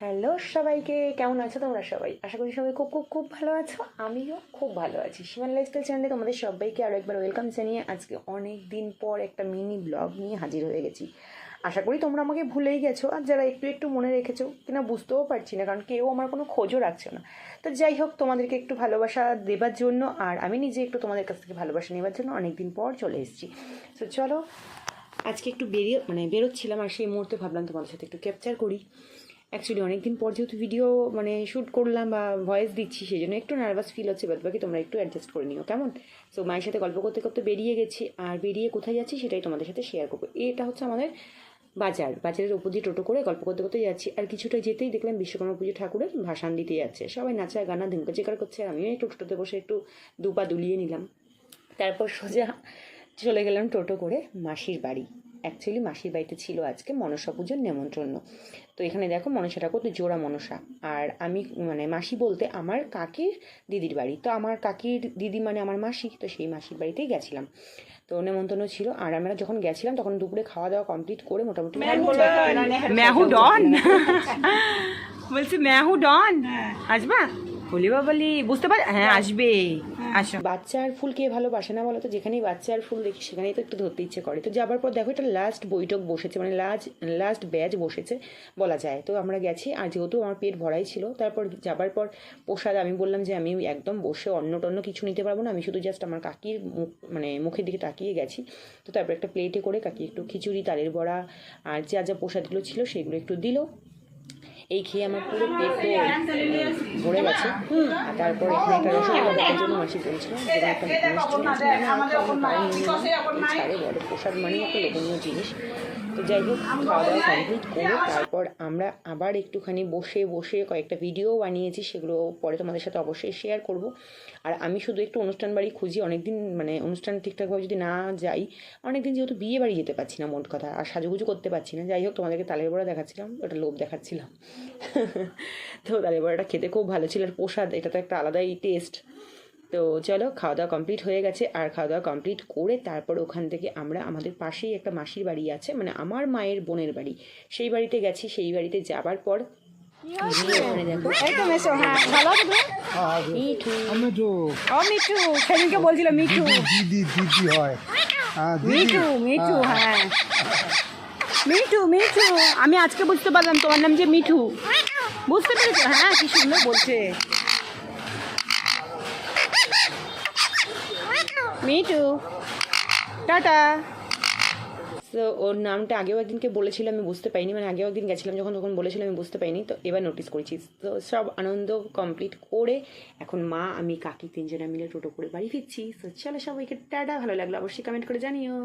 Hello সবাইকে, কেমন আছো তোমরা সবাই? আশা করি সবাই খুব খুব খুব ভালো আছো। আমিও খুব ভালো আছি। সীমান লাইফস্টাইল চ্যানেলে তোমাদের সবাইকে আরও একবার ওয়েলকাম জানিয়ে আজকে অনেক দিন পর একটা মিনি ব্লগ নিয়ে হাজির হয়ে গেছি। আশা করি তোমরা আমাকে ভুলেই গেছো, আর যারা একটু একটু মনে রেখেছো কিনা বুঝতেও পারছি না, কারণ কেউ আমার কোনো খোঁজও রাখছে না। তো যাই হোক, তোমাদেরকে একটু ভালোবাসা দেবার জন্য আর আমি নিজে একটু তোমাদের কাছ থেকে ভালোবাসা নেবার জন্য অনেক দিন পর চলে এসেছি। তো চলো, আজকে একটু বেরোচ্ছিলাম, আর সেই মুহূর্তে ভাবলাম তোমাদের সাথে একটু ক্যাপচার করি। অ্যাকচুয়ালি অনেকদিন পর যেহেতু ভিডিও শ্যুট করলাম বা ভয়েস দিচ্ছি, সেই জন্য একটু নার্ভাস ফিল হচ্ছে, বাকি তোমরা একটু অ্যাডজাস্ট করে নিও, কেমন? সো মায়ের সাথে গল্প করতে করতে বেরিয়ে গেছি, আর বেরিয়ে কোথায় যাচ্ছি সেটাই তোমাদের সাথে শেয়ার করবো। এটা হচ্ছে আমাদের বাজারের উপর দিয়ে টোটো করে গল্প করতে করতে যাচ্ছি, আর কিছুটা যেতেই দেখলাম বিশ্বকর্মা পুজো ঠাকুরের ভাসান দিতে যাচ্ছে। সবাই নাচা গানা ধিমকা চেকার করছে, আমিও একটু টোটোতে বসে একটু দুপা দুলিয়ে নিলাম। তারপর সোজা চলে গেলাম টোটো করে মাসির বাড়ি। অ্যাকচুয়ালি মাসির বাড়িতে ছিল আজকে মনসা পুজোর নেমন্ত্রণ। তো এখানে দেখো মনসা ঠাকুর তো জোড়া মনসা, আর আমি মাসি বলতে আমার কাকির দিদির বাড়ি। তো আমার কাকির দিদি মানে আমার মাসি, তো সেই মাসির বাড়িতেই গেছিলাম। তো নেমন্তন্ন ছিল, আর আমরা যখন গেছিলাম তখন দুপুরে খাওয়া দাওয়া কমপ্লিট করে মোটামুটি মেহু ডন বলছি মেহু ডন আসবা বলি বা বলি বুঝতে পার হ্যাঁ আসবে আসো। বাচ্চার ফুল কে ভালোবাসে না বলো তো? যেখানেই বাচ্চার ফুল দেখি সেখানেই তো একটু ধরতে ইচ্ছে করে। তো যাবার পর দেখো এটা লাস্ট বৈঠক বসেছে, মানে লাস্ট ব্যাচ বসেছে বলা যায়। তো আমরা গেছি, আর যেহেতু আমার পেট ভরাই ছিল, তারপর যাবার পর প্রসাদ আমি বললাম যে আমি একদম বসে অন্ন টন্য কিছু নিতে পারবো না, আমি শুধু জাস্ট আমার কাকির মুখের দিকে তাকিয়ে গেছি। তো তারপর একটা প্লেটে করে কাকি একটু খিচুড়ি, তালের বড়া আর যা যা প্রসাদগুলো ছিল সেগুলো একটু দিল। এই খেয়ে আমার পুরো পেট ভরে গেছে। আর তারপর এখানে একটা রসগোল্লা দেখার জন্য মাসি বলছিলাম, যেটা একটা অনুষ্ঠান আছে, ছাড়ে বড় প্রসাদ মানে একটা লোভনীয় জিনিস। তো যাই হোক, খাওয়া দাওয়া কমপ্লিট করে তারপর আমরা আবার একটুখানি বসে বসে কয়েকটা ভিডিও বানিয়েছি, সেগুলো পরে তোমাদের সাথে অবশ্যই শেয়ার করব। আর আমি শুধু একটু অনুষ্ঠান বাড়ি খুঁজি, অনেকদিন অনুষ্ঠান ঠিকঠাকভাবে যদি না যাই, অনেকদিন যেহেতু বিয়ে বাড়ি যেতে পারছি না মোট কথা, আর সাজুগুজু করতে পারছি না। যাই হোক, তোমাদেরকে তালের বড়া দেখাচ্ছিলাম, ওটা লোভ দেখাচ্ছিলাম। তো তালের বড়াটা খেতে খুব ভালো ছিল, আর প্রসাদ এটা তো একটা আলাদাই টেস্ট। তো চলো, খাওয়া দাওয়া কমপ্লিট হয়ে গেছে, আর খাওয়া দাওয়া কমপ্লিট করে তারপর ওখান থেকে আমরা আমাদের পাশেই একটা মাসির বাড়ি আছে, মানে আমার মায়ের বোনের বাড়ি, সেই বাড়িতে গেছি। সেই বাড়িতে যাবার পর ওখানে দেখো মিঠু সেদিনকে বলছিল মিঠু দিদি দিদি হয় মিঠু মিঠু হ্যাঁ মিঠু মিঠু আমি আজকে বুঝতে পারলাম তোমার নাম যে মিঠু, বুঝতে পেরেছো? হ্যাঁ, কি সুন্দর বলছে মিঠু। টাটা। তো ওর নামটা আগেও একদিনকে বলেছিল, আমি বুঝতে পাইনি, আগেও একদিন গেছিলাম যখন, তখন বলেছিল আমি বুঝতে পাইনি, তো এবার নোটিস করেছি। তো সব আনন্দ কমপ্লিট করে এখন মা আমি কাকি তিনজনে মিলে টোটো করে বাড়ি ফিরছি। তো চলো সবাইকে টাটা, ভালো লাগলো অবশ্যই কমেন্ট করে জানিও।